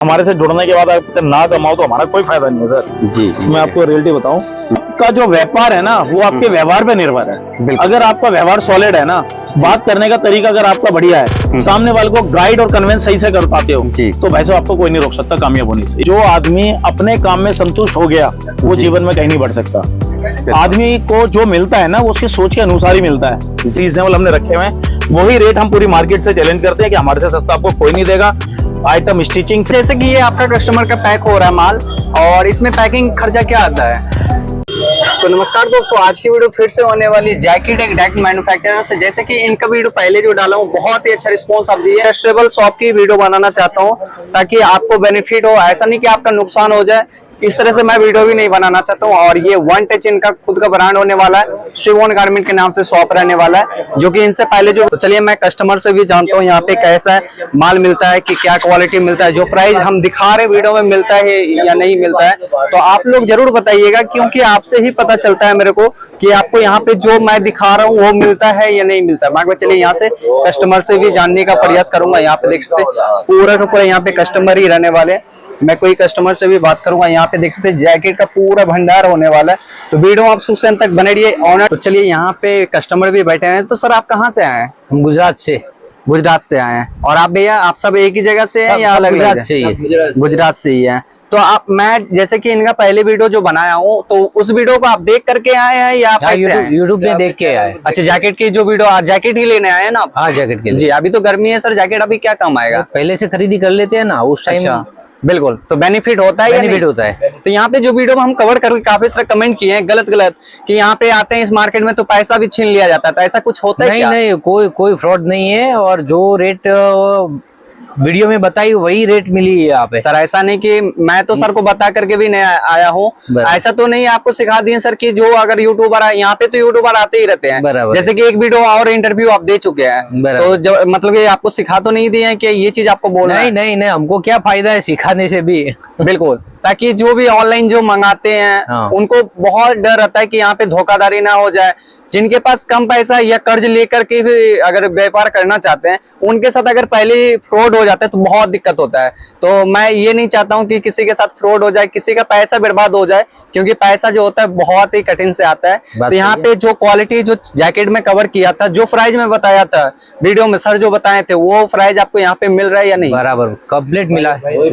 हमारे से जुड़ने के बाद आप ना कमाओ तो हमारा कोई फायदा नहीं है सर। जी मैं आपको रियलिटी बताऊं, आपका जो व्यापार है ना वो आपके व्यवहार पे निर्भर है। अगर आपका व्यवहार सॉलिड है ना, बात करने का तरीका अगर आपका बढ़िया है, सामने वाले को गाइड और कन्विंस सही से कर पाते हो, तो भाई साहब आपको कोई नहीं रोक सकता कामयाब होने से। जो आदमी अपने काम में संतुष्ट हो गया वो जीवन में कहीं नहीं बढ़ सकता। आदमी को जो मिलता है ना वो उसकी सोच के अनुसार ही मिलता है। रीजनेबल हमने रखे हुए हैं, वही रेट हम पूरी मार्केट से चैलेंज करते हैं कि हमारे से सस्ता आपको कोई नहीं देगा। आइटम स्टिचिंग, जैसे कि ये आपका कस्टमर का पैक हो रहा है माल, और इसमें पैकिंग खर्चा क्या आता है? तो नमस्कार दोस्तों, आज की वीडियो फिर से होने वाली जैकेट एक डायरेक्ट मैन्युफैक्चरर से। जैसे कि इनका वीडियो पहले जो डाला हूँ बहुत ही अच्छा रिस्पांस आप दिए। ट्रस्टेबल शॉप की वीडियो बनाना चाहता हूँ ताकि आपको बेनिफिट हो, ऐसा नहीं कि आपका नुकसान हो जाए, इस तरह से मैं वीडियो भी नहीं बनाना चाहता हूँ। और ये वन टच इनका खुद का ब्रांड होने वाला है, शिवोन गारमेंट के नाम से शॉप रहने वाला है, जो कि इनसे पहले जो, तो चलिए मैं कस्टमर से भी जानता हूँ यहाँ पे कैसा है माल मिलता है, कि क्या क्वालिटी मिलता है, जो प्राइस हम दिखा रहे वीडियो में मिलता है या नहीं मिलता है। तो आप लोग जरूर बताइएगा, क्योंकि आपसे ही पता चलता है मेरे को कि आपको यहाँ पे जो मैं दिखा रहा हूँ वो मिलता है या नहीं मिलता है। मैं चलिए यहाँ से कस्टमर से भी जानने का प्रयास करूंगा। यहाँ पे देख सकते पूरा का पूरा यहाँ पे कस्टमर ही रहने वाले, मैं कोई कस्टमर से भी बात करूंगा। यहाँ पे देख सकते हैं जैकेट का पूरा भंडार होने वाला है, तो वीडियो आप शुरू से अंत तक बने रहिए। ऑनर, तो चलिए यहाँ पे कस्टमर भी बैठे हैं। तो सर आप कहाँ से आए हैं? हम गुजरात से आए हैं। और आप भैया आप सब एक ही जगह से हैं या अलग? गुजरात से ही है। गुजरात से ही है। तो आप, मैं जैसे कि इनका पहले वीडियो जो बनाया हूँ, तो उस वीडियो को आप देख करके आए हैं या आप यूट्यूब में देख के आए? अच्छा, जैकेट की जो वीडियो, जैकेट ही लेने आए हैं ना आप? हाँ, जैकेट के लिए। जी, अभी तो गर्मी है सर, जैकेट अभी क्या काम आएगा? पहले से खरीदी कर लेते हैं ना उस टाइम। बिल्कुल, तो बेनिफिट होता है, बेनिफिट होता है। तो यहाँ पे जो वीडियो में हम कवर करके काफी सारे कमेंट किए हैं गलत कि यहाँ पे आते हैं इस मार्केट में तो पैसा भी छीन लिया जाता है, तो ऐसा कुछ होता है क्या? नहीं, कोई फ्रॉड नहीं है, और जो रेट वीडियो में बताई वही रेट मिली है यहाँ पे। सर ऐसा नहीं कि मैं तो सर को बता करके भी नहीं आया हूँ, ऐसा तो नहीं आपको सिखा दिए सर कि जो अगर यूट्यूबर है, यहाँ पे तो यूट्यूबर आते ही रहते हैं, जैसे कि एक वीडियो और इंटरव्यू आप दे चुके हैं, तो जो मतलब ये आपको सिखा तो नहीं दिए हैं कि ये चीज आपको बोलना है? नहीं, हमको क्या फायदा है सिखाने से भी। बिल्कुल, ताकि जो भी ऑनलाइन जो मंगाते हैं उनको बहुत डर रहता है कि यहाँ पे धोखाधड़ी ना हो जाए। जिनके पास कम पैसा या कर्ज लेकर के भी अगर व्यापार करना चाहते हैं, उनके साथ अगर पहले फ्रॉड हो जाता है तो बहुत दिक्कत होता है। तो मैं ये नहीं चाहता हूँ कि किसी के साथ फ्रॉड हो जाए, किसी का पैसा बर्बाद हो जाए, क्योंकि पैसा जो होता है बहुत ही कठिन से आता है। तो यहाँ पे जो क्वालिटी जो जैकेट में कवर किया था, जो प्राइस में बताया था वीडियो में सर जो बताए थे, वो प्राइस आपको यहाँ पे मिल रहा है या नहीं? बराबर कंप्लीट मिल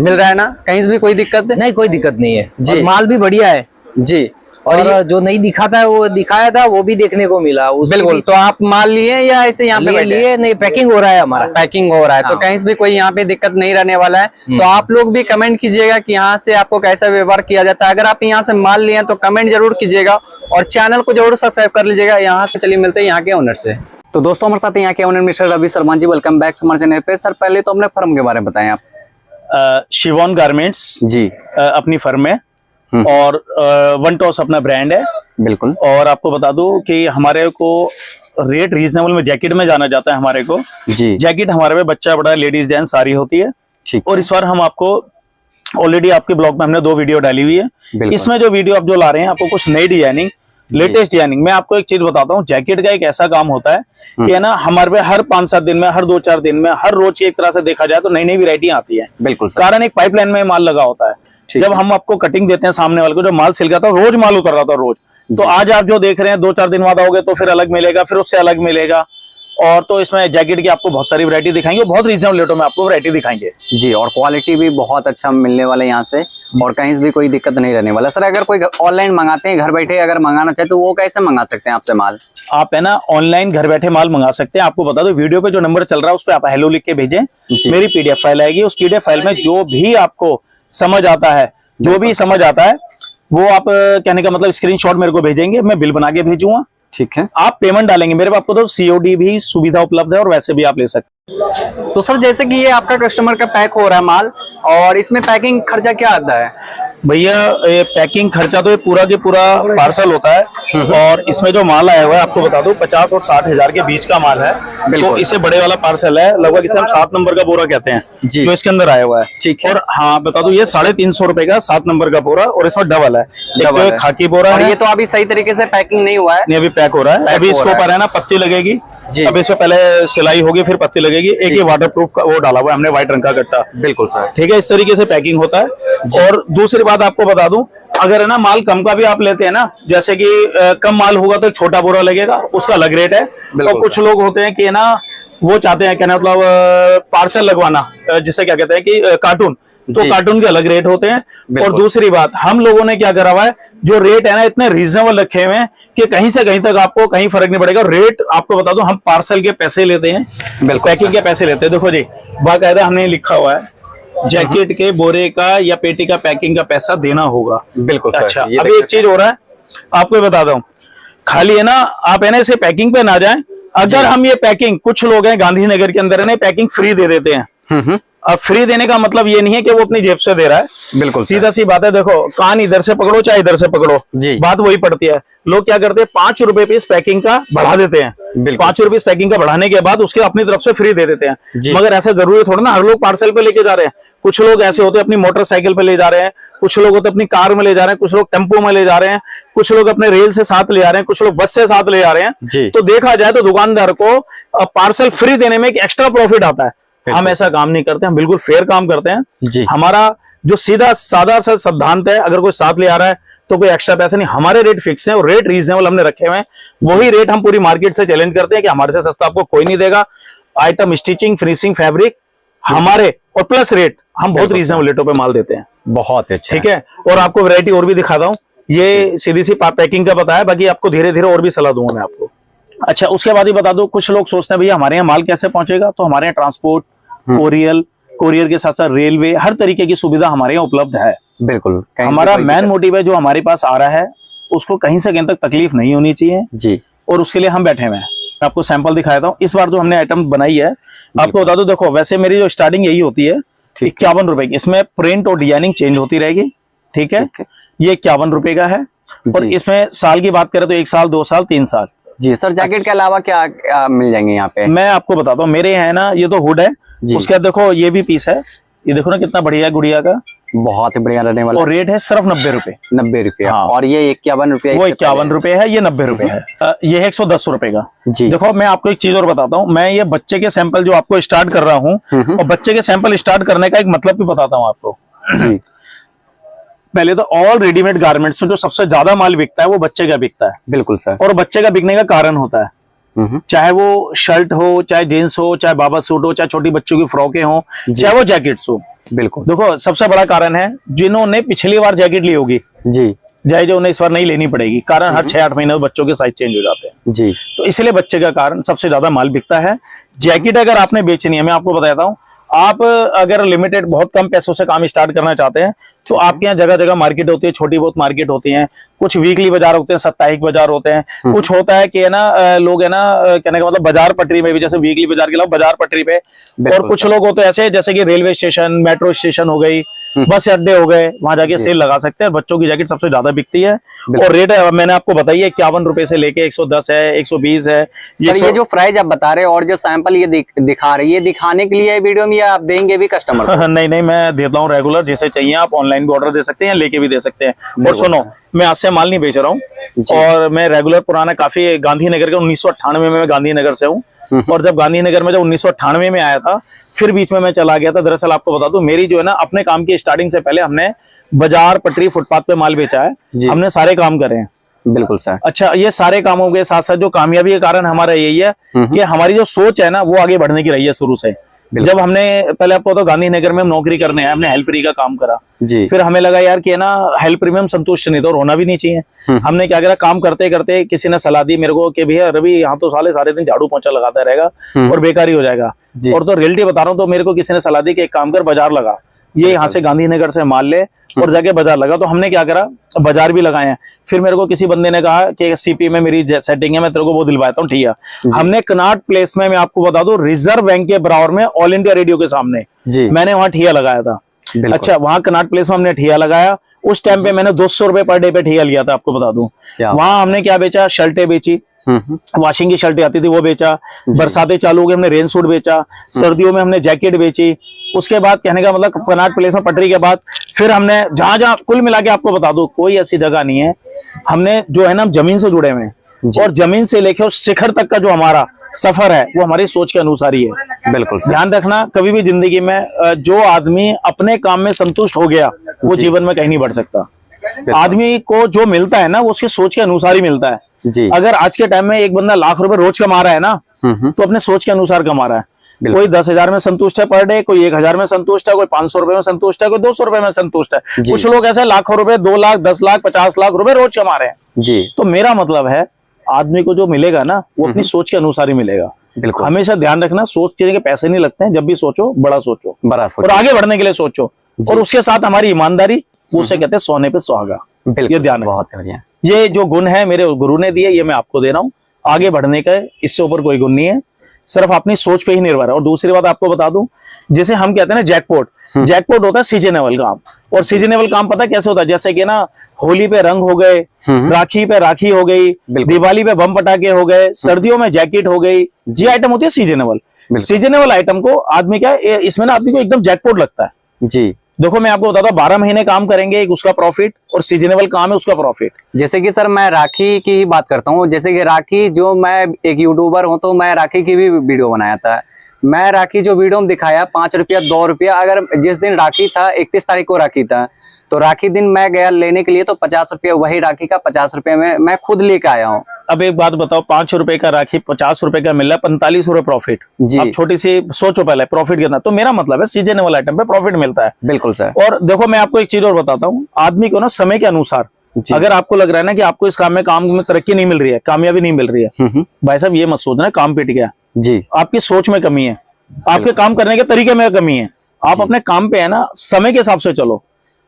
रहा है ना? कहीं से भी कोई दिक्कत नहीं? कोई दिक्कत नहीं है जी, माल भी बढ़िया है जी। और जो नहीं दिखाता है वो दिखाया था, वो भी देखने को मिला। बिल्कुल, तो आप माल लिए या ऐसे यहाँ पे लिए? नहीं, पैकिंग हो रहा है, हमारा पैकिंग हो रहा है। तो कहीं से भी कोई यहाँ पे दिक्कत नहीं रहने वाला है। तो आप लोग भी कमेंट कीजिएगा कि यहाँ से आपको कैसा व्यवहार किया जाता है। अगर आप यहाँ से माल लिए तो कमेंट जरूर कीजिएगा, और चैनल को जरूर सब्सक्राइब कर लीजिएगा। यहाँ से चलिए मिलते हैं यहाँ के ओनर से। तो दोस्तों हमारे साथ यहाँ के owner mister Ravi Sharma ji, welcome back हमारे चैनल पे। सर पहले तो अपने फर्म के बारे में बताएं आप। शिवोन गारमेंट्स जी अपनी फर्म है, और वन टॉस अपना ब्रांड है। बिल्कुल। और आपको बता दूं कि हमारे को रेट रीजनेबल में जैकेट में जाना जाता है। हमारे को जी जैकेट हमारे में बच्चा बड़ा लेडीज जेंट्स सारी होती है। ठीक। और इस बार हम आपको ऑलरेडी आपके ब्लॉग में हमने 2 वीडियो डाली हुई है। इसमें जो वीडियो आप जो ला रहे हैं, आपको कुछ नई डिजाइनिंग, लेटेस्ट डिजाइनिंग। मैं आपको एक चीज बताता हूँ, जैकेट का एक ऐसा काम होता है कि है ना, हमारे पे हर 5-7 दिन में, हर 2-4 दिन में, हर रोज एक तरह से देखा जाए तो नई नई वेरायटियां आती है। बिल्कुल। कारण एक पाइपलाइन में माल लगा होता है। जब हम आपको कटिंग देते हैं सामने वाले को, जो माल सिल गया था, रोज माल उतर रहा था रोज, तो आज आप जो देख रहे हैं 2-4 दिन बाद आओगे तो फिर अलग मिलेगा, फिर उससे अलग मिलेगा। और तो इसमें जैकेट की आपको बहुत सारी वैरायटी दिखाएंगे, बहुत रीजनेबल रेटों में आपको वैरायटी दिखाएंगे जी, और क्वालिटी भी बहुत अच्छा मिलने वाला है यहाँ से, और कहीं भी कोई दिक्कत नहीं रहने वाला। सर अगर कोई ऑनलाइन मंगाते हैं, घर बैठे अगर मंगाना चाहे, तो वो कैसे मंगा सकते हैं आपसे माल? आप है ना ऑनलाइन घर बैठे माल मंगा सकते हैं। आपको बता दो, वीडियो पे जो नंबर चल रहा है उस पर आप हेलो लिख के भेजें, मेरी PDF फाइल आएगी। उस PDF फाइल में जो भी आपको समझ आता है, वो आप कहने का मतलब स्क्रीनशॉट मेरे को भेजेंगे, मैं बिल बना के भेजूंगा। ठीक है। आप पेमेंट डालेंगे मेरे पास, आपको तो COD भी सुविधा उपलब्ध है, और वैसे भी आप ले सकते हैं। तो सर जैसे कि ये आपका कस्टमर का पैक हो रहा है माल, और इसमें पैकिंग खर्चा क्या आता है? भैया ये पैकिंग खर्चा तो ये पूरा के पूरा पार्सल होता है और इसमें जो माल आया हुआ है आपको बता दूं 50 और 60 हजार के बीच का माल है। तो इसे बड़े वाला पार्सल है, लगभग इसे हम 7 नंबर का बोरा कहते हैं जो इसके अंदर आया हुआ है। ठीक है। और हाँ बता दूं ये 350 रुपए का 7 नंबर का बोरा और इसमें डबल है। डबल है। खाकी बोरा और है। ये तो अभी सही तरीके से पैकिंग नहीं हुआ है, नहीं अभी पैक हो रहा है। अभी इसके ऊपर है ना पत्ती लगेगी जी। अब इसमें पहले सिलाई होगी फिर पत्ती लगेगी। एक ये वाटर प्रूफ का वो डाला हुआ है हमने व्हाइट रंग का गट्टा। बिल्कुल सर। ठीक है, इस तरीके से पैकिंग होता है। और दूसरी बात आपको बता दूं, अगर है ना माल कम का भी आप लेते हैं ना, जैसे कि कम माल होगा तो छोटा बोरा लगेगा, उसका अलग रेट है। और कुछ लोग होते हैं कि ना वो चाहते हैं क्या मतलब पार्सल लगवाना, जिसे क्या कहते हैं कि कार्टून, तो कार्टून के अलग रेट होते हैं। और दूसरी बात हम लोगों ने क्या करा हुआ है, जो रेट है ना इतने रीजनेबल रखे हुए हैं कि कहीं से कहीं तक आपको कहीं फर्क नहीं पड़ेगा। रेट आपको बता दो, हम पार्सल के पैसे लेते हैं, पैकिंग के पैसे लेते हैं। देखो जी बाकायदा हमने लिखा हुआ है जैकेट के बोरे का या पेटी का पैकिंग का पैसा देना होगा। बिल्कुल सर। अच्छा अभी एक चीज हो रहा है आपको बताता हूँ, खाली है ना आप है ना इसे पैकिंग पे ना जाएं। अगर हम ये पैकिंग, कुछ लोग हैं गांधीनगर के अंदर है ना पैकिंग फ्री दे देते हैं। अब फ्री देने का मतलब ये नहीं है कि वो अपनी जेब से दे रहा है। बिल्कुल सीधा सी बात है, देखो कान इधर से पकड़ो चाहे इधर से पकड़ो जी। बात वही पड़ती है। लोग क्या करते हैं 5 रुपए पीस पैकिंग का बढ़ा देते हैं। 5 रुपए पैकिंग का बढ़ाने के बाद उसके अपनी तरफ से फ्री दे देते हैं। मगर ऐसा जरूरी थोड़ा ना हर लोग पार्सल पे लेके जा रहे हैं। कुछ लोग ऐसे होते हैं अपनी मोटरसाइकिल पे ले जा रहे हैं, कुछ लोग होते अपनी कार में ले जा रहे हैं, कुछ लोग टेम्पो में ले जा रहे हैं, कुछ लोग अपने रेल से साथ ले जा रहे हैं, कुछ लोग बस से साथ ले जा रहे हैं। तो देखा जाए तो दुकानदार को पार्सल फ्री देने में एक एक्स्ट्रा प्रॉफिट आता है। हम ऐसा काम नहीं करते, हम बिल्कुल फेयर काम करते हैं। हमारा जो सीधा सादा सा सिद्धांत है, अगर कोई साथ ले आ रहा है तो कोई एक्स्ट्रा पैसे नहीं, हमारे रेट फिक्स हैं और रेट रीजनेबल हमने रखे हुए हैं। वही रेट हम पूरी मार्केट से चैलेंज करते हैं कि हमारे से सस्ता आपको कोई नहीं देगा। आइटम स्टिचिंग फिनिशिंग फैब्रिक हमारे और प्लस रेट हम बहुत रीजनेबल रेटों पे माल देते हैं। बहुत अच्छा। ठीक है, और आपको वैरायटी और भी दिखाता हूँ। ये सीधी सी पैकिंग का पता है, बाकी आपको धीरे धीरे और भी सलाह दूंगा मैं आपको। अच्छा उसके बाद ही बता दो, कुछ लोग सोचते हैं भैया हमारे यहाँ माल कैसे पहुंचेगा, तो हमारे यहाँ ट्रांसपोर्ट, कोरियर के साथ साथ रेलवे, हर तरीके की सुविधा हमारे यहाँ उपलब्ध है। बिल्कुल। हमारा मेन मोटिव है जो हमारे पास आ रहा है उसको कहीं से कहीं तक तकलीफ नहीं होनी चाहिए जी, और उसके लिए हम बैठे हुए हैं। आपको सैंपल दिखाता हूँ। इस बार जो हमने आइटम बनाई है आपको बता दो, देखो वैसे मेरी जो स्टार्टिंग यही होती है 51 रुपए की। इसमें प्रिंट और डिजाइनिंग चेंज होती रहेगी। ठीक है, ये 51 रुपए का है। और इसमें साल की बात करें तो 1 साल 2 साल 3 साल जी। सर जैकेट के अलावा क्या मिल जाएंगे यहाँ पे? मैं आपको बताता हूँ, मेरे यहाँ ना ये तो हुड है, उसके बाद देखो ये भी पीस है, ये देखो ना कितना बढ़िया है गुड़िया का, बहुत ही बढ़िया रहने वाला। और रेट है सिर्फ 90 रुपए। 90 रुपए। हाँ। और ये 51 रुपए, वो 51 रुपए है, ये 90 रुपए है। ये है 110 रुपए का जी। देखो मैं आपको एक चीज और बताता हूँ, मैं ये बच्चे के सैंपल जो आपको स्टार्ट कर रहा हूँ, और बच्चे के सैंपल स्टार्ट करने का एक मतलब भी बताता हूँ आपको जी। पहले तो ऑल रेडीमेड गारमेंट्स में जो सबसे ज्यादा माल बिकता है वो बच्चे का बिकता है। बिल्कुल सर। और बच्चे का बिकने का कारण होता है, चाहे वो शर्ट हो, चाहे जींस हो, चाहे बाबा सूट हो, चाहे छोटी बच्चों की फ्रॉकें हो, चाहे वो जैकेट्स हो। बिल्कुल। देखो सबसे बड़ा कारण है जिन्होंने पिछली बार जैकेट ली होगी जी, चाहे जो उन्हें इस बार नहीं लेनी पड़ेगी, कारण हर 6-8 महीने में बच्चों के साइज चेंज हो जाते हैं जी। तो इसलिए बच्चे का कारण सबसे ज्यादा माल बिकता है। जैकेट अगर आपने बेचनी है, मैं आपको बताता हूँ, आप अगर लिमिटेड बहुत कम पैसों से काम स्टार्ट करना चाहते हैं तो आपके यहाँ जगह जगह मार्केट होती है, छोटी बहुत मार्केट होती है, कुछ वीकली बाजार होते हैं, साप्ताहिक बाजार होते हैं, कुछ होता है कि है ना लोग है ना कहने का मतलब बाजार पटरी में भी, जैसे वीकली बाजार के अलावा बाजार पटरी पे। और कुछ लोग होते हैं ऐसे जैसे कि रेलवे स्टेशन, मेट्रो स्टेशन हो गई, बस अड्डे हो गए, वहां जाके सेल लगा सकते हैं। बच्चों की जैकेट सबसे ज्यादा बिकती है और रेट मैंने आपको बताई है 51 रुपए से लेके 110 है, 120 है। ये जो प्राइस आप बता रहे हैं और जो सैंपल ये दिखा रहे हैं, ये दिखाने के लिए वीडियो में, या आप देंगे भी कस्टमर को? नहीं, मैं देता हूँ रेगुलर, जैसे चाहिए आप ऑनलाइन भी ऑर्डर दे सकते हैं, लेके भी दे सकते हैं। और सुनो, मैं आज से माल नहीं बेच रहा हूँ, और मैं रेगुलर पुराना काफी गांधीनगर के 1998 में मैं गांधीनगर से हूँ। और जब गांधीनगर में जब 1998 में आया था, फिर बीच में मैं चला गया था। दरअसल आपको बता दूं, मेरी जो है ना अपने काम की स्टार्टिंग से पहले हमने बाजार पटरी फुटपाथ पे माल बेचा है, हमने सारे काम करे हैं। बिल्कुल सर। अच्छा, ये सारे कामों के साथ साथ जो कामयाबी का कारण हमारा यही है कि हमारी जो सोच है ना वो आगे बढ़ने की रही है शुरू से। जब हमने पहले आपको तो गांधीनगर में हम नौकरी करने आए, हमने हेल्परी का काम करा जी। फिर हमें लगा यार कि है ना हेल्परी में हम संतुष्ट नहीं थे और होना भी नहीं चाहिए। हमने क्या करा, काम करते करते किसी ने सलाह दी मेरे को कि भैया रवि यहाँ तो सारे दिन झाड़ू पोंछा लगाता रहेगा और बेकारी हो जाएगा। और तो रियलिटी बता रहा हूँ, तो मेरे को किसी ने सलाह दी कि एक काम कर, बाजार लगा, ये यहाँ से गांधीनगर से माल ले और जाके बाजार लगा। तो हमने क्या करा, बाजार भी लगाए हैं। फिर मेरे को किसी बंदे ने कहा कि सीपी में मेरी सेटिंग है, मैं तेरे को वो दिलवाता हूँ, ठीक है। हमने कनाट प्लेस में, मैं आपको बता दूं, रिजर्व बैंक के बराबर में ऑल इंडिया रेडियो के सामने मैंने वहां ठिया लगाया था। अच्छा, वहां कनाट प्लेस में हमने ठिया लगाया उस टाइम पे मैंने 200 रुपए पर डे पे ठेका लिया था, आपको बता दूं। क्या? वहां हमने क्या बेचा, शर्टें बेची, वॉशिंग की शर्टें आती थी वो बेचा, बरसातें चालू हो गई हमने रेन सूट बेचा, सर्दियों में हमने जैकेट बेची। उसके बाद कहने का मतलब कनाट प्लेस में पटरी के बाद फिर हमने जहां जहां कुल मिला के आपको बता दूं कोई ऐसी जगह नहीं है, हमने जो है ना जमीन से जुड़े हुए हैं और जमीन से लेके उस शिखर तक का जो हमारा सफर है वो हमारी सोच के अनुसार ही है। बिल्कुल ध्यान रखना, कभी भी जिंदगी में जो आदमी अपने काम में संतुष्ट हो गया वो जीवन में कहीं नहीं बढ़ सकता। आदमी को जो मिलता है ना वो उसकी सोच के अनुसार ही मिलता है जी। अगर आज के टाइम में एक बंदा लाख रुपए रोज कमा रहा है ना तो अपने सोच के अनुसार कमा रहा है। कोई 10,000 में संतुष्ट है पर डे, कोई 1,000 में संतुष्ट है, कोई 500 रुपए में संतुष्ट है, कोई 200 रुपए में संतुष्ट है। कुछ लोग ऐसे लाखों रुपए, 2 लाख, 10 लाख, 50 लाख रुपए रोज कमा रहे हैं जी। तो मेरा मतलब है आदमी को जो मिलेगा ना वो अपनी सोच के अनुसार ही मिलेगा। बिल्कुल, हमेशा ध्यान रखना, सोच के पैसे नहीं लगते हैं, जब भी सोचो बड़ा सोचो, बड़ा सोचो और आगे बढ़ने के लिए सोचो, और उसके साथ हमारी ईमानदारी, उसे कहते हैं सोने पे सुहागा। ये ध्यान रखना। बहुत बढ़िया। ये जो गुण है मेरे गुरु ने दिए, ये मैं आपको दे रहा हूँ। आगे बढ़ने का इससे ऊपर कोई गुण नहीं है, सिर्फ अपनी सोच पे ही निर्भर है। और दूसरी बात आपको बता दूं, जैसे हम कहते हैं ना जैकपॉट, जैकपॉट होता है सीजनेबल काम। और सीजनेबल काम पता है कैसे होता है, जैसे कि ना होली पे रंग हो गए, राखी पे राखी हो गई, दिवाली पे बम पटाखे हो गए, सर्दियों में जैकेट हो गई, ये आइटम होती है सीजनेबल। सीजनेबल आइटम को आदमी क्या इसमें ना आदमी को एकदम जैकपॉट लगता है जी। देखो मैं आपको बताता हूँ, 12 महीने काम करेंगे एक उसका प्रॉफिट, और सीजनेबल काम है उसका प्रॉफिट। जैसे कि सर मैं राखी की ही बात करता हूँ, जैसे कि राखी जो मैं एक यूट्यूबर हूँ तो मैं राखी की भी वीडियो बनाया था। मैं राखी जो वीडियो में दिखाया 5 रुपया 2 रुपया, अगर जिस दिन राखी था 31 तारीख को राखी था तो राखी दिन मैं गया लेने के लिए तो 50 रुपया वही राखी का 50 रुपये में मैं खुद लेके आया हूँ। अब एक बात बताओ, 5 रुपए का राखी 50 रुपए का मिल रहा है, 45 रुपए प्रॉफिट। अब छोटी सी सोचो पहले प्रॉफिट कितना। तो मेरा मतलब है सीजनेबल आइटम पे प्रॉफिट मिलता है। बिल्कुल सर। और देखो मैं आपको एक चीज और बताता हूँ, आदमी को ना समय के अनुसार, अगर आपको लग रहा है ना कि आपको इस काम में तरक्की नहीं मिल रही है, कामयाबी नहीं मिल रही है, भाई साहब ये मत सोचना काम पिट गया जी। आपकी सोच में कमी है, आपके काम करने के तरीके में कमी है। आप अपने काम पे है ना समय के हिसाब से चलो।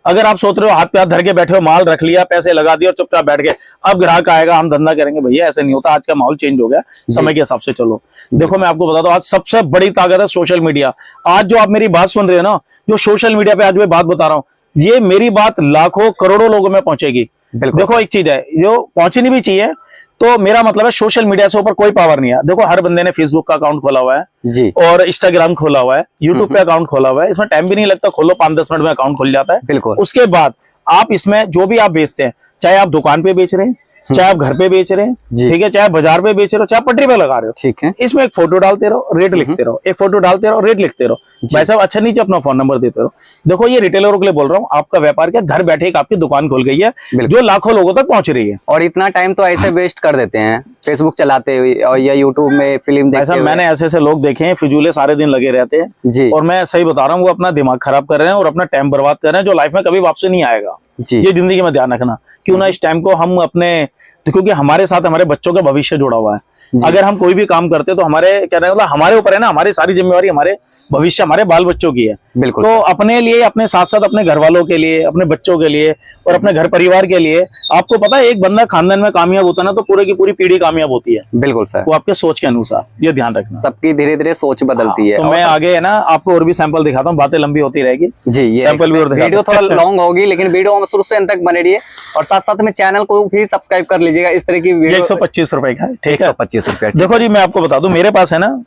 अगर आप सोच रहे हो हाथ पे हाथ धर के बैठे हो, माल रख लिया, पैसे लगा दिए और चुपचाप बैठ गए, अब ग्राहक आएगा हम धंधा करेंगे, भैया ऐसे नहीं होता। आज का माहौल चेंज हो गया, समय के हिसाब से चलो। देखो मैं आपको बताता हूँ, आज सबसे बड़ी ताकत है सोशल मीडिया। आज जो आप मेरी बात सुन रहे हो ना, जो सोशल मीडिया पे आज मैं बात बता रहा हूँ, ये मेरी बात लाखों करोड़ों लोगों में पहुंचेगी। देखो एक चीज है जो पहुंचनी भी चाहिए, तो मेरा मतलब है सोशल मीडिया से ऊपर कोई पावर नहीं है। देखो हर बंदे ने फेसबुक का अकाउंट खोला हुआ है जी, और इंस्टाग्राम खोला हुआ है, यूट्यूब पे अकाउंट खोला हुआ है। इसमें टाइम भी नहीं लगता, खोलो 5-10 मिनट में अकाउंट खुल जाता है। बिल्कुल। उसके बाद आप इसमें जो भी आप बेचते हैं, चाहे आप दुकान पे बेच रहे हैं, चाहे आप घर पे बेच रहे हैं, ठीक है, चाहे बाजार पे बेच रहे हो, चाहे पटरी पे लगा रहे हो, ठीक है, इसमें एक फोटो डालते रहो, रेट लिखते रहो, एक फोटो डालते रहो, रेट लिखते रहो। भाई साहब अच्छा नीचे अपना फोन नंबर देते रहो। देखो ये रिटेलरों के लिए बोल रहा हूँ, आपका व्यापार क्या घर बैठे एक आपकी दुकान खुल गई है जो लाखों लोगों तक पहुंच रही है। और इतना टाइम तो ऐसे वेस्ट कर देते हैं फेसबुक चलाते हुए और या यूट्यूब में फिल्म देखते हुए। मैंने ऐसे लोग देखे हैं, फिजूले सारे दिन लगे रहते हैं जी, और मैं सही बता रहा हूँ, वो अपना दिमाग खराब कर रहे हैं और अपना टाइम बर्बाद कर रहे हैं, जो लाइफ में कभी वापसी नहीं आएगा जी। ये जिंदगी में ध्यान रखना, क्यों ना इस टाइम को हम अपने, क्योंकि हमारे साथ हमारे बच्चों का भविष्य जुड़ा हुआ है। अगर हम कोई भी काम करते तो हमारे क्या मतलब हमारे ऊपर है ना, हमारी सारी जिम्मेवारी हमारे भविष्य, हमारे बाल बच्चों की है। बिल्कुल। तो अपने लिए, अपने साथ साथ अपने घर वालों के लिए, अपने बच्चों के लिए और अपने घर परिवार के लिए, आपको पता है एक बंदा खानदान में कामयाब होता है ना तो पूरे की पूरी पीढ़ी कामयाब होती है। बिल्कुल सर। वो आपके सोच के अनुसार, ये ध्यान रखना। सबकी धीरे धीरे सोच बदलती है। तो मैं आगे है ना आपको और भी सैंपल दिखाता हूँ, बातें लंबी होती रहेगी जी। ये सैंपल भी और वीडियो थोड़ा लॉन्ग होगी, लेकिन वीडियो हम शुरू से अंत तक बने रहिए और साथ साथ में चैनल को भी सब्सक्राइब कर लीजिएगा। इस तरह की वीडियो 125 रुपए का, ठीक है, 125 रुपए। देखो जी मैं आपको बता दूं, मेरे पास है ना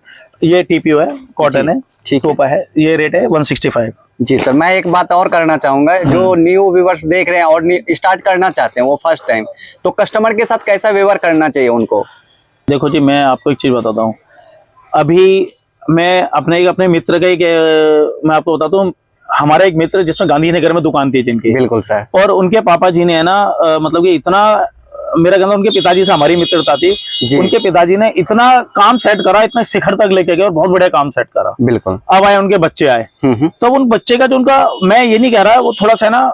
ये टीपीओ है, कॉटन है, ठीक है, ये रेट है 165 जी। सर मैं एक बात और करना चाहूंगा, जो न्यू व्यूवर्स देख रहे हैं और स्टार्ट करना चाहते हैं वो फर्स्ट टाइम, तो कस्टमर के साथ कैसा व्यवहार करना चाहिए उनको? देखो जी मैं आपको एक चीज बताता हूँ, अभी मैं अपने मित्र का मैं आपको बताता हूँ, हमारा एक मित्र जिसमें गांधीनगर में दुकान थी जिनकी। बिल्कुल सर। और उनके पापा जी ने है ना मतलब कि इतना, मेरा कहना उनके पिताजी से हमारी मित्रता थी, उनके पिताजी ने इतना काम सेट करा, इतना शिखर तक लेके गए और बहुत बढ़िया काम सेट करा। बिल्कुल। अब आए उनके बच्चे आए, तो उन बच्चे का जो उनका, मैं ये नहीं कह रहा, वो थोड़ा सा ना,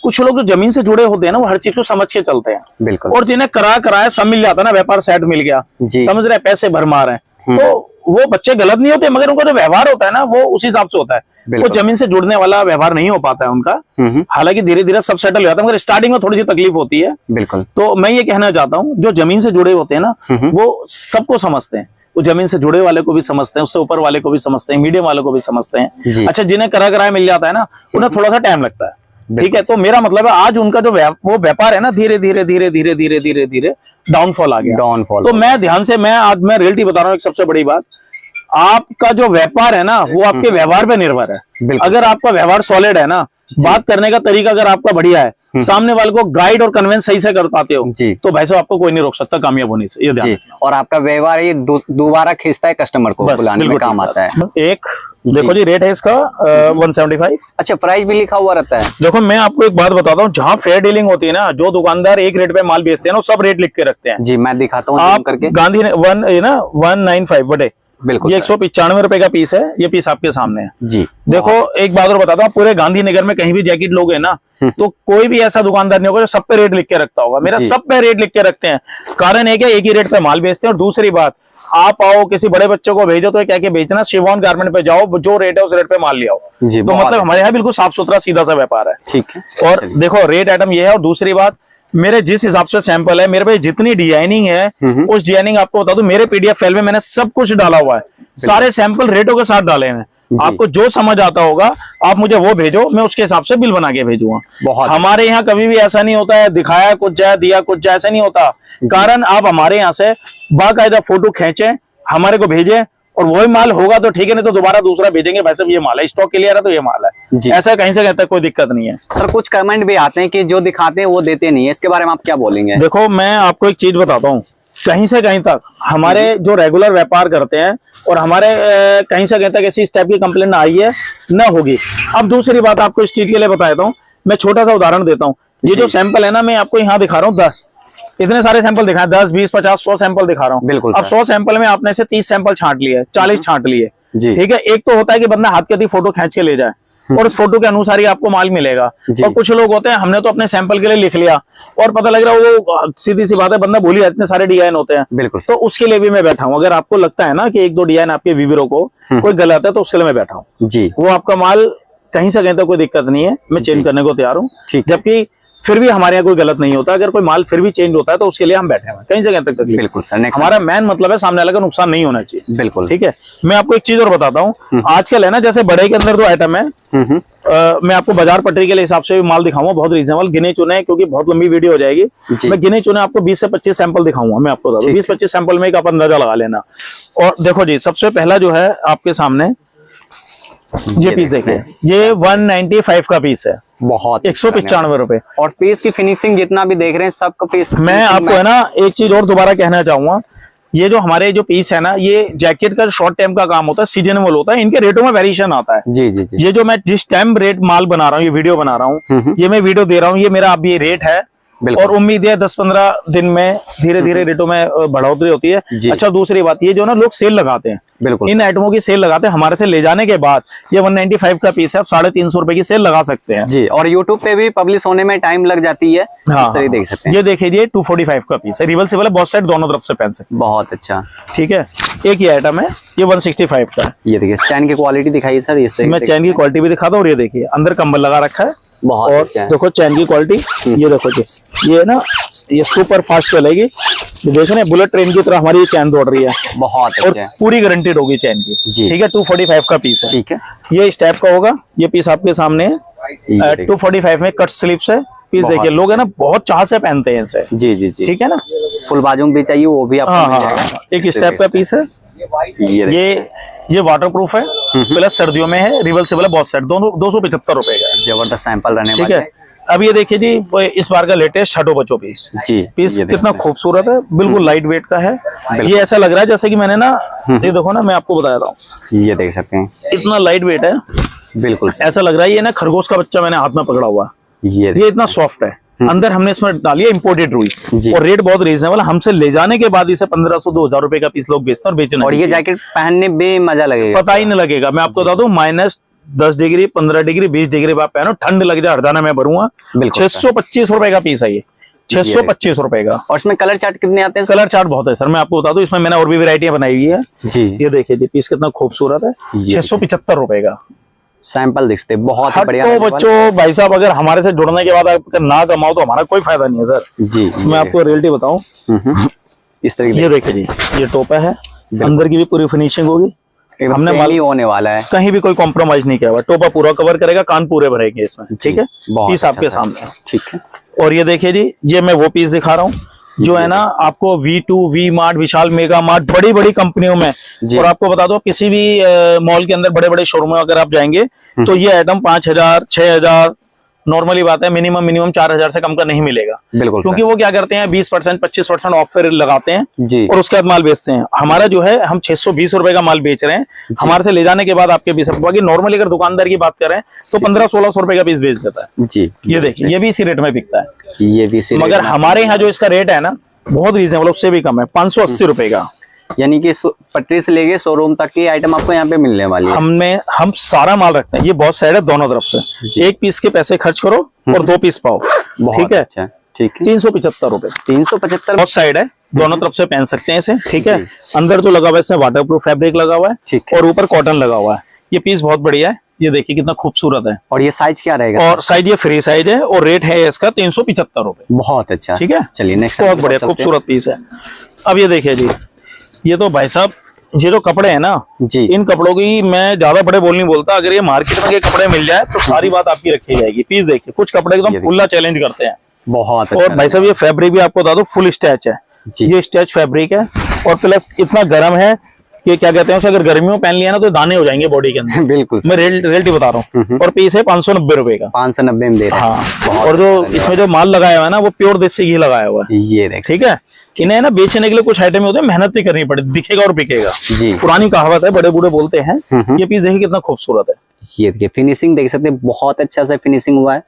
कुछ लोग जो जमीन से जुड़े होते हैं ना वो हर चीज को समझ के चलते हैं। बिल्कुल। और जिन्हें कराया सब मिल जाता है ना, व्यापार सेट मिल गया, समझ रहे, पैसे भरमार है, तो वो बच्चे गलत नहीं होते, मगर उनका जो व्यवहार होता है ना वो उस हिसाब से होता है। वो जमीन से जुड़ने वाला व्यवहार नहीं हो पाता है उनका। हालांकि धीरे धीरे सब सेटल हो जाता है, मगर स्टार्टिंग में थोड़ी सी तकलीफ होती है। बिल्कुल। तो मैं ये कहना चाहता हूँ, जो जमीन से जुड़े होते हैं ना वो सबको समझते हैं, वो जमीन से जुड़े वाले को भी समझते हैं, उससे ऊपर वाले को भी समझते हैं, मीडियम वाले को भी समझते हैं। अच्छा जिन्हें कराया मिल जाता है ना, उन्हें थोड़ा सा टाइम लगता है, ठीक है। तो मेरा मतलब है आज उनका जो वो व्यापार है ना धीरे धीरे धीरे धीरे धीरे धीरे धीरे डाउनफॉल आ गया। डाउनफॉल। तो मैं ध्यान से आज मैं रियलिटी बता रहा हूँ। एक सबसे बड़ी बात, आपका जो व्यापार है ना वो आपके व्यवहार पे निर्भर है। अगर आपका व्यवहार सॉलिड है ना, बात करने का तरीका अगर आपका बढ़िया है, सामने वाले को गाइड और कन्विंस सही से कर पाते हो जी, तो भाई साहब आपको कोई नहीं रोक सकता कामयाब होने से। ये ध्यान रखना। और आपका व्यवहार ये दोबारा खींचता है, कस्टमर को बुलाने में काम आता है। एक देखो जी रेट है इसका 175। अच्छा, प्राइस भी लिखा हुआ रहता है। देखो मैं आपको एक बात बताता हूँ, जहाँ फेयर डीलिंग होती है ना, जो दुकानदार एक रेट पे माल बेचते हैं ना, सब रेट लिख के रखते हैं। जी मैं दिखाता हूँ आप करके। गांधी 195 बटे बिल्कुल, ये 195 रुपए का पीस है। ये पीस आपके सामने है जी। देखो एक बात और बताता हूँ, पूरे गांधीनगर में कहीं भी जैकेट लोगे ना तो कोई भी ऐसा दुकानदार नहीं होगा जो सब पे रेट लिख के रखता होगा। मेरा सब पे रेट लिख के रखते हैं। कारण एक है, एक ही रेट पे माल बेचते हैं। और दूसरी बात, आप आओ किसी बड़े बच्चों को भेजो तो क्या क्या बेचना, शिवॉन गारमेंट पे जाओ, जो रेट है उस रेट पे माल ले आओ। तो मतलब हमारे यहाँ बिल्कुल साफ सुथरा सीधा सा व्यापार है। ठीक है। और देखो रेट आइटम ये है। और दूसरी बात, मेरे जिस हिसाब से सैंपल है, मेरे पे जितनी डिजाइनिंग है उस डिजाइनिंग आपको बता दूं, मेरे पीडीएफ फाइल में मैंने सब कुछ डाला हुआ है। सारे सैंपल रेटों के साथ डाले हैं। आपको जो समझ आता होगा आप मुझे वो भेजो, मैं उसके हिसाब से बिल बना के भेजूंगा। हमारे यहाँ कभी भी ऐसा नहीं होता है दिखाया कुछ जाए दिया कुछ जाए, ऐसा नहीं होता। कारण आप हमारे यहाँ से बाकायदा फोटो खींचे, हमारे को भेजे, और वही माल होगा तो ठीक है, नहीं तो दोबारा दूसरा भेजेंगे, भाई साहब ये माल है, स्टॉक क्लियर है तो ये माल है। ऐसा कहीं से कहता है कोई दिक्कत नहीं है। सर कुछ कमेंट भी आते हैं कि जो दिखाते हैं वो देते नहीं है, इसके बारे में आप क्या बोलेंगे? देखो मैं आपको एक चीज बताता हूँ, कहीं से कहीं तक हमारे जो रेगुलर व्यापार करते हैं और हमारे कहीं से कहीं तक ऐसी इस टाइप की कंप्लेंट आई है ना होगी। अब दूसरी बात आपको इस चीज के लिए बता देता हूँ, मैं छोटा सा उदाहरण देता हूँ। ये जो सैंपल है ना, मैं आपको यहाँ दिखा रहा हूँ 10, इतने सारे सैंपल दिखाए, 10 20 50 100 सैंपल दिखा रहा हूँ। बिल्कुल। अब 100 सैंपल में आपने से 30 सैंपल छांट लिए, 40 छांट लिए, ठीक है। एक तो होता है कि बंदा हाथ के फोटो खींच के ले जाए और उस फोटो के अनुसार ही आपको माल मिलेगा। और कुछ लोग होते हैं, हमने तो अपने सैंपल के लिए लिख लिया और पता लग रहा है वो सीधी सी बात है, बंदा भूल ही इतने सारे डिजाइन होते हैं। बिल्कुल। तो उसके लिए भी मैं बैठा हूँ। अगर आपको लगता है ना कि एक दो डिजाइन आपके व्यूअरों को कोई गलत है तो उसके लिए मैं बैठा हूँ जी। वो आपका माल कहीं से कहीं तक कोई दिक्कत नहीं है, मैं चेंज करने को तैयार हूँ। जबकि फिर भी हमारे यहाँ कोई गलत नहीं होता। अगर कोई माल फिर भी चेंज होता है तो उसके लिए हम बैठे हैं, कहीं से कहीं तक तकलीफ। बिल्कुल सर। हमारा मेन मतलब है सामने वाले का नुकसान नहीं होना चाहिए। बिल्कुल। ठीक है। मैं आपको एक चीज और बताता हूँ, आजकल है ना, जैसे बड़े के अंदर जो आइटम है, मैं आपको बाजार पटरी के हिसाब से भी माल दिखाऊंगा, बहुत रीजनेबल गिने चुने, क्योंकि बहुत लंबी वीडियो हो जाएगी। मैं गिने चुने आपको 20 से 25 सैंपल दिखाऊंगा। मैं आपको बता दूं 20-25 सैंपल में एक आप अंदाजा लगा लेना। और देखो जी, सबसे पहला जो है आपके सामने ये पीस देखिए, ये 195 का पीस है, बहुत 195 रुपए। और पीस की फिनिशिंग जितना भी देख रहे हैं सबका पीस। मैं आपको है ना एक चीज और दोबारा कहना चाहूंगा, ये जो हमारे जो पीस है ना, ये जैकेट का शॉर्ट टाइम का काम होता है, सीजनेबल होता है, इनके रेटों में वेरिएशन आता है। जी जी जी। ये जो मैं जिस टाइम रेट माल बना रहा हूँ, ये वीडियो बना रहा हूँ, ये मैं वीडियो दे रहा हूँ, ये मेरा अभी रेट है। और उम्मीद है 10-15 दिन में धीरे धीरे रेटों में बढ़ोतरी होती है। अच्छा दूसरी बात, ये जो ना लोग सेल लगाते हैं, बिल्कुल इन आइटमों की सेल लगाते हैं, हमारे से ले जाने के बाद ये 195 का पीस है, आप 350 रुपए की सेल लगा सकते हैं जी। और यूट्यूब पे भी पब्लिश होने में टाइम लग जाती है। हाँ, देख सकते हैं। ये देखिए, ये 245 का पीस है, रिवर्सिबल है, बहुत साइड दोनों तरफ से पहन सकते हैं। बहुत अच्छा। ठीक है। एक ही आइटम है, ये 165 का है। ये देखिए चैन की क्वालिटी दिखाइए सर। इससे मैं चैन की क्वालिटी भी दिखाता हूँ। और ये देखिए अंदर कंबल लगा रखा है, बहुत और अच्छा है। देखो चैन की क्वालिटी, ये देखो जी, ये ना ये सुपर फास्ट चलेगी। ये देख रहे हैं, बुलेट ट्रेन की तरह हमारी ये चैन दौड़ रही है। बहुत और अच्छा है। पूरी गारंटेड होगी चैन की। जी। ठीक है। 245 का पीस है। ठीक है। ये इस टाइप का होगा, ये पीस आपके सामने है। 245 में कट स्लीव्स है पीस। देखिए लोग है ना बहुत चाह से पहनते हैं इसे। जी जी जी। ठीक है ना। फुल बाजू में भी चाहिए वो भी आपको मिल जाएगा। एक इस टाइप का पीस है। ये वाटरप्रूफ है, प्लस सर्दियों में है, रिवर्सिबल है, बहुत सेट, दोनों 275 रुपए का। जबरदस्त सैंपल रहने ठीक है। अब ये देखिए जी, इस बार का लेटेस्ट छठो बच्चों पीस जी। पीस कितना खूबसूरत है, बिल्कुल लाइट वेट का है। ये ऐसा लग रहा है जैसे कि मैंने ना, ये देखो ना, मैं आपको बता रहा हूँ, ये देख सकते हैं, इतना लाइट वेट है, बिल्कुल ऐसा लग रहा है ये ना खरगोश का बच्चा मैंने हाथ में पकड़ा हुआ। ये इतना सॉफ्ट है। अंदर हमने इसमें डाली है इम्पोर्टेड रुई, और रेट बहुत रीजनेबल। हमसे ले जाने के बाद इसे 1500-2000 रुपए का पीस लोग बेचते हैं और बेचना। और ये जैकेट पहनने में मजा लगेगा, पता ही नहीं लगेगा। मैं आपको बता दूं, -10 डिग्री, 15 डिग्री, 20 डिग्री आप पहनो, ठंड लग जाए, हरदाना मैं भरूंगा। 625 रुपए का पीस है ये, 625 रुपए का। और इसमें कलर चार्ट कितने आते हैं? कलर चार्ट बहुत है सर, मैं आपको बता दूं, इसमें मैंने और भी वैरायटियां बनाई हुई है जी। ये देखिए जी, पीस कितना खूबसूरत है, 675 रुपए का। सैंपल दिखते बढ़ित बढ़िया। तो बच्चों भाई साहब, अगर हमारे से जुड़ने के बाद आप ना कमाओ तो हमारा कोई फायदा नहीं है सर जी। मैं आपको रियलिटी बताऊं, इस तरीके ये देखिए जी, ये टोपा है, अंदर की भी पूरी फिनिशिंग होगी, हमने माल होने वाला है, कहीं भी कोई कॉम्प्रोमाइज नहीं किया हुआ, टोपा पूरा कवर करेगा, कान पूरे भरेंगे इसमें, ठीक है। पीस आपके सामने, ठीक है। और ये देखिए जी, ये मैं वो पीस दिखा रहा हूँ जो है ना आपको V2, V Mart, Vishal Mega Mart, बड़ी बड़ी कंपनियों में, और आपको बता दो किसी भी मॉल के अंदर बड़े बड़े शोरूम में अगर आप जाएंगे तो ये आइटम 5000, 6000 नॉर्मली बात है, मिनिमम 4000 से कम का नहीं मिलेगा। बिल्कुल, क्योंकि वो क्या करते हैं 20%, 25% ऑफ फेयर लगाते हैं जी, और उसके बाद माल बेचते हैं। हमारा जो है हम 620 रुपए का माल बेच रहे हैं, हमारे से ले जाने के बाद आपके 20 रुपए की, नॉर्मली अगर दुकानदार की बात करें तो 1500-1600 रुपए का पीस बेच देता है जी। ये देखिए, ये भी इसी रेट में बिकता है, ये भी इसी मगर हमारे यहाँ जो इसका रेट है ना बहुत रीजनेबल, उससे भी कम है, 580 रुपए का। यानी कि पटरी से लेके शोरूम तक की आइटम आपको यहाँ पे मिलने वाली है। हम सारा माल रखते हैं, ये बहुत साइड है दोनों तरफ से, एक पीस के पैसे खर्च करो और 2 पीस पाओ, ठीक है। अच्छा, ठीक है। 375 रुपए, 375, बहुत साइड है, दोनों तरफ से पहन सकते हैं इसे, ठीक है। अंदर तो लगा हुआ है इसमें वाटर प्रूफ फैब्रिक लगा हुआ है, ठीक और ऊपर कॉटन लगा हुआ है। ये पीस बहुत बढ़िया है, ये देखिए कितना खूबसूरत है। और ये साइज क्या रहेगा? और साइज ये फ्री साइज है और रेट है इसका 375 रुपए। बहुत अच्छा, ठीक है। चलिए नेक्स्ट, बहुत बढ़िया खूबसूरत पीस है। अब ये देखिए जी, ये तो भाई साहब ये जो कपड़े हैं ना जी, इन कपड़ों की मैं ज्यादा बड़े बोल नहीं बोलता, अगर ये मार्केट में ये कपड़े मिल जाए तो सारी बात आपकी रखी जाएगी। पीस देखिए, कुछ कपड़े एकदम खुला चैलेंज करते हैं, बहुत और भाई साहब ये फैब्रिक भी आपको बता दो फुल स्टैच है, ये स्टैच फैब्रिक है, और प्लस इतना गर्म है कि क्या कहते हैं, अगर गर्मियों में पहन लिया ना तो दाने हो जाएंगे बॉडी के अंदर। बिल्कुल, मैं रियलिटी बता रहा हूँ। और पीस है 590 रुपए का, 590 में दे रहे हैं। हाँ, और जो इसमें जो माल लगाया हुआ है ना वो प्योर देसी घी लगाया हुआ है, ये देख, ठीक है। इन्हें ना बेचने के लिए कुछ आइटम होते हैं, मेहनत नहीं करनी पड़ती, दिखेगा और बिकेगा जी। पुरानी कहावत है, बड़े बूढ़े बोलते हैं। ये पीस देखिए कितना खूबसूरत है, ये देखिए फिनिशिंग देख सकते हैं, बहुत अच्छा सा फिनिशिंग हुआ है,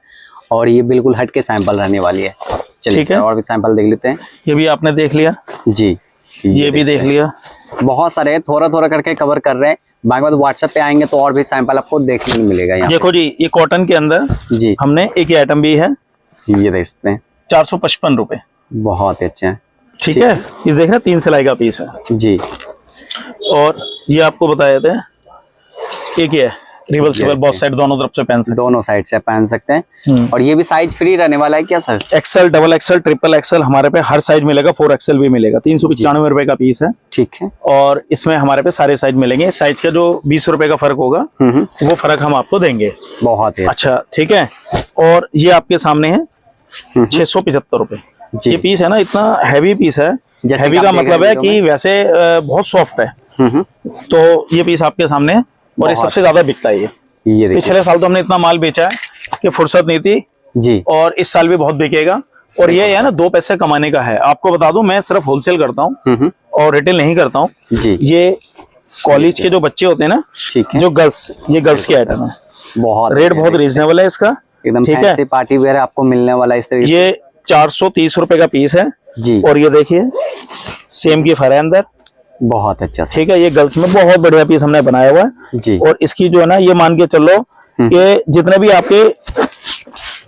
और ये बिल्कुल हट के सैंपल रहने वाली है। चलिए ठीक है, और भी सैंपल देख लेते हैं। ये भी आपने देख लिया जी, ये भी देख लिया, बहुत सारे थोड़ा थोड़ा करके कवर कर रहे हैं। बाकी बात व्हाट्सएप पे आएंगे तो और भी सैंपल आपको देखने को मिलेगा। यहाँ देखो जी, ये कॉटन के अंदर जी हमने एक ही आइटम भी है, ये देख सकते हैं, 455 रुपए, बहुत अच्छा है, ठीक है। ये देख रहे हैं 3 सिलाई का पीस है जी। और ये आपको बताए थे एक ही है रिवर्सिबल, बहुत साइड दोनों तरफ से पहन सकते हैं, दोनों साइड से पहन सकते हैं। और ये भी साइज फ्री रहने वाला है क्या sir? XL, double XL, triple XL हमारे पे हर साइज मिलेगा, 4XL भी मिलेगा। 395 रुपए का पीस है, ठीक है। और इसमें हमारे पे सारे साइज मिलेंगे। साइज का जो 20 रुपए का फर्क होगा वो फर्क हम आपको देंगे। बहुत ही अच्छा, ठीक है। और ये आपके सामने है 675 रुपए। ये पीस है ना, इतना हैवी पीस है, हैवी का मतलब है कि वैसे बहुत सॉफ्ट है। तो ये पीस आपके सामने है, और ये सबसे ज्यादा बिकता है। ये पिछले साल तो हमने इतना माल बेचा है कि फुर्सत नहीं थी जी, और इस साल भी बहुत बिकेगा। और ये है ना 2 पैसे कमाने का है। आपको बता दूं, मैं सिर्फ होलसेल करता हूँ और रिटेल नहीं करता हूँ जी। ये कॉलेज के जो बच्चे होते हैं ना, ठीक है, जो गर्ल्स, ये गर्ल्स की आइटम है, बहुत रेट बहुत रीजनेबल है इसका, एकदम फैंसी पार्टी वेयर आपको मिलने वाला है इस तरीके से। ये 430 रुपए का पीस है जी। और ये देखिए सेम की फर है अंदर, बहुत अच्छा, ठीक है। ये गर्ल्स में बहुत बढ़िया पीस हमने बनाया हुआ है जी। और इसकी जो है ना, ये मान के चलो कि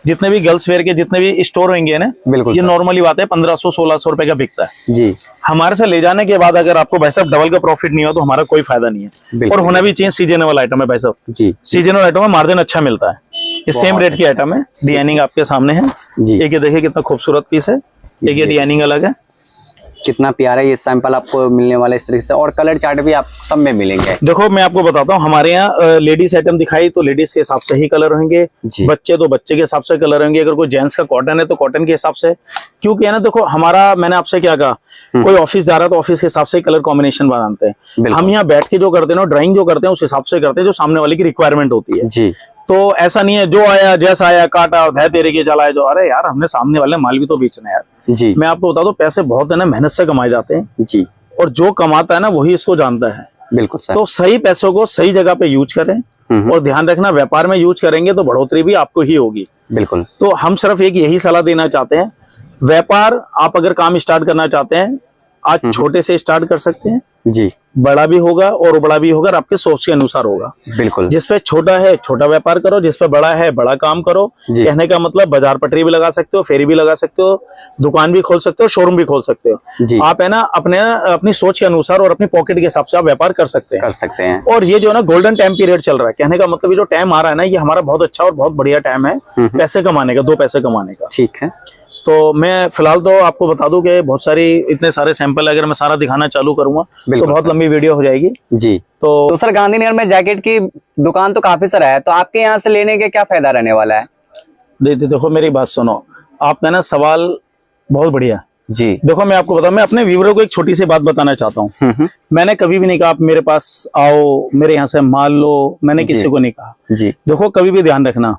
जितने भी गर्ल्स वेयर के जितने भी स्टोर होंगे ना, बिल्कुल ये नॉर्मली बात है 1500-1600 रुपए का बिकता है जी। हमारे से ले जाने के बाद अगर आपको भाई साहब डबल का प्रॉफिट नहीं हो तो हमारा कोई फायदा नहीं है। और होना भी चाहिए, सीजनेबल आइटम है भाई साहब जी। सीजनल आइटम में मार्जिन अच्छा मिलता है। ये सेम रेट की आइटम है, डिजाइनिंग आपके सामने है जी। एक ये देखिए कितना खूबसूरत पीस है, एक ये डिजाइनिंग अलग है, कितना प्यारा ये सैंपल आपको मिलने वाला है इस तरीके से। और कलर चार्ट भी आप सब में मिलेंगे। देखो मैं आपको बताता हूँ, हमारे यहाँ लेडीज आइटम दिखाई तो लेडीज के हिसाब से ही कलर होंगे, बच्चे तो बच्चे के हिसाब से कलर होंगे, अगर कोई जेंट्स का कॉटन है तो कॉटन के हिसाब से। क्योंकि है ना, देखो हमारा, मैंने आपसे क्या कहा, कोई ऑफिस जा रहा है तो ऑफिस के हिसाब से कलर कॉम्बिनेशन बनाते हैं। हम यहाँ बैठ के जो करते हैं, ड्राइंग जो करते हैं उस हिसाब से करते हैं जो सामने वाले की रिक्वायरमेंट होती है जी। तो ऐसा नहीं है जो आया जैसा आया काटा और तेरे के चला है जो, अरे यार हमने सामने वाले माल भी तो बेचना है यार जी। मैं आपको बता दूं, पैसे बहुत है ना मेहनत से कमाए जाते हैं जी। और जो कमाता है ना वही इसको जानता है। बिल्कुल सर। तो सही पैसों को सही जगह पे यूज करें और ध्यान रखना, व्यापार में यूज करेंगे तो बढ़ोतरी भी आपको ही होगी। बिल्कुल। तो हम सिर्फ एक यही सलाह देना चाहते हैं, व्यापार आप अगर काम स्टार्ट करना चाहते हैं, आज छोटे से स्टार्ट कर सकते हैं जी। बड़ा भी होगा और बड़ा भी होगा, आपके सोच के अनुसार होगा। बिल्कुल। जिसपे छोटा है छोटा व्यापार करो, जिसपे बड़ा है बड़ा काम करो। कहने का मतलब बाजार पटरी भी लगा सकते हो, फेरी भी लगा सकते हो, दुकान भी खोल सकते हो, शोरूम भी खोल सकते हो। आप है ना अपनी सोच के अनुसार और अपनी पॉकेट के हिसाब से आप व्यापार कर सकते हैं। और ये जो है ना गोल्डन टाइम पीरियड चल रहा है, कहने का मतलब ये जो टाइम आ रहा है ना, ये हमारा बहुत अच्छा और बहुत बढ़िया टाइम है पैसे कमाने का, 2 पैसे कमाने का। ठीक है। तो मैं फिलहाल तो आपको बता दूं कि बहुत सारी इतने सारे सैंपल अगर मैं सारा दिखाना चालू करूंगा तो बहुत लंबी वीडियो हो जाएगी जी। तो सर गांधीनगर में जैकेट की दुकान तो काफी सारा है, तो आपके यहाँ से लेने के क्या फायदा रहने वाला है? देखो मेरी बात सुनो, आपका ना सवाल बहुत बढ़िया जी। देखो मैं आपको बताऊं, मैं अपने व्यूअरों को एक छोटी सी बात बताना चाहता हूँ। मैंने कभी भी नहीं कहा आप मेरे पास आओ, मेरे यहाँ से माल लो, मैंने किसी को नहीं कहा जी। देखो कभी भी ध्यान रखना,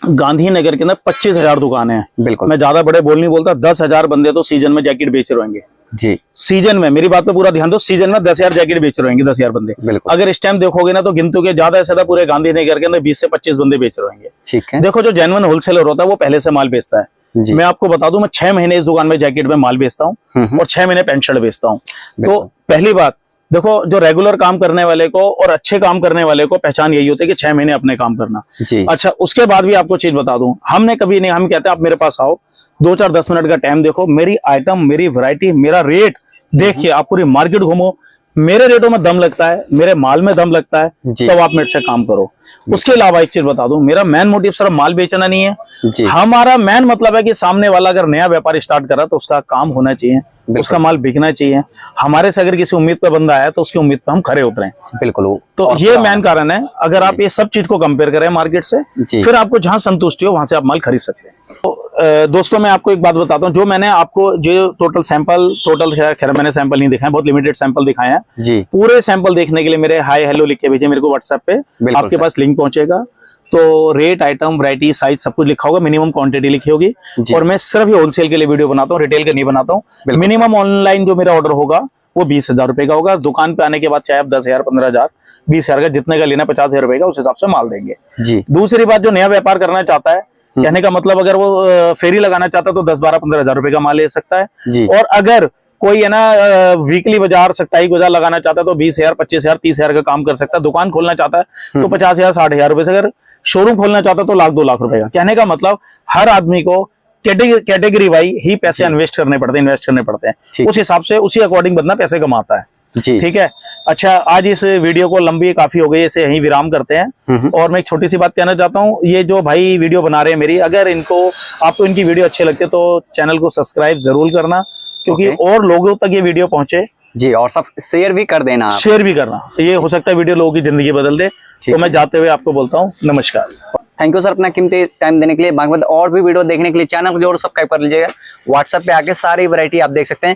गांधीनगर के अंदर 25,000 दुकानें हैं। बिल्कुल। मैं ज्यादा बड़े बोल नहीं बोलता, 10,000 बंदे तो सीजन में जैकेट बेच रहे होंगे जी। सीजन में, मेरी बात पे पूरा ध्यान दो, सीजन में 10,000 जैकेट बेच रहे होंगे 10,000 बंदे। बिल्कुल। अगर इस टाइम देखोगे ना तो गिनती के ज्यादा से ज्यादा पूरे गांधीनगर के अंदर 20 से 25 बंदे बेच रहे होंगे। ठीक है। देखो जो जेन्युइन होलसेलर होता है वो पहले से माल बेचता है। मैं आपको बता दूं, मैं 6 महीने इस दुकान में जैकेट में माल बेचता हूँ और 6 महीने पैंट शर्ट बेचता हूँ। तो पहली बात देखो, जो रेगुलर काम करने वाले को और अच्छे काम करने वाले को पहचान यही होती है कि 6 महीने अपने काम करना जी। अच्छा, उसके बाद भी आपको चीज बता दूं, हमने कभी नहीं, हम कहते हैं आप मेरे पास आओ, 2-4-10 मिनट का टाइम देखो, मेरी आइटम, मेरी वैरायटी, मेरा रेट देख के आप पूरी मार्केट घूमो, मेरे रेटों में दम लगता है, मेरे माल में दम लगता है, तब आप मेरे से काम करो। उसके अलावा एक चीज बता दूं, मेरा मेन मोटिव सिर्फ माल बेचना नहीं है जी। हमारा मेन मतलब है कि सामने वाला अगर नया व्यापार स्टार्ट करा तो उसका काम होना चाहिए, उसका माल बिकना चाहिए। हमारे से अगर किसी उम्मीद पे बंदा आया तो उसकी उम्मीद पे हम खरे उतरे। बिल्कुल। तो ये मेन कारण है। अगर आप ये सब चीज को कंपेयर करें मार्केट से, फिर आपको जहां संतुष्टि हो वहां से आप माल खरीद सकते हैं। तो दोस्तों मैं आपको एक बात बताता हूँ, जो मैंने आपको जो टोटल खैर मैंने सैंपल नहीं दिखाए, बहुत लिमिटेड सैंपल दिखाए हैं जी। पूरे सैंपल देखने के लिए मेरे हाय हेलो लिख के भेजिए मेरे को व्हाट्सएप पे, आपके पास लिंक पहुंचेगा। तो रेट, आइटम, वैरायटी, साइज सब कुछ लिखा होगा, मिनिमम क्वांटिटी लिखी होगी। और मैं सिर्फ ये होलसेल के लिए वीडियो बनाता हूँ, रिटेल के नहीं बनाता हूँ। मिनिमम ऑनलाइन जो मेरा ऑर्डर होगा वो 20,000 रुपए का होगा। दुकान पे आने के बाद चाहे आप 10,000, 15,000, 20,000 का जितने का लेना 50,000 रुपए का, उस हिसाब से माल देंगे जी। दूसरी बात, जो नया व्यापार करना चाहता है, कहने का मतलब अगर वो फेरी लगाना चाहता है तो 10, 12, 15,000 रुपए का माल ले सकता है। और अगर कोई है ना वीकली बाजार, साप्ताहिक बाजार लगाना चाहता है तो 20,000, 25,000, 30,000 का काम कर सकता है। दुकान खोलना चाहता है तो 50,000, 60,000 रुपए से, अगर शोरूम खोलना चाहता है तो 1,00,000, 2 लाख रुपए का। कहने का मतलब हर आदमी को कैटेगरी वाई ही पैसे इन्वेस्ट करने पड़ते हैं। उस हिसाब से उसी अकॉर्डिंग बंदा पैसे कमाता है जी। ठीक है। अच्छा, आज इस वीडियो को लंबी काफी हो गई, इसे यहीं विराम करते हैं। और मैं एक छोटी सी बात कहना चाहता हूँ, ये जो भाई वीडियो बना रहे हैं मेरी, अगर आपको इनकी वीडियो अच्छी लगती है तो चैनल को सब्सक्राइब जरूर करना, क्योंकि और लोगों तक ये वीडियो पहुंचे जी। और सब शेयर भी कर देना, शेयर भी करना, तो ये हो सकता है वीडियो लोगों की जिंदगी बदल दे। तो मैं जाते हुए आपको बोलता हूँ नमस्कार। थैंक यू सर अपना कीमती टाइम देने के लिए। बाकी और भी वीडियो देखने के लिए चैनल को जरूर सब्सक्राइब कर लीजिएगा। व्हाट्सएप पे आके सारी वैरायटी आप देख सकते हैं।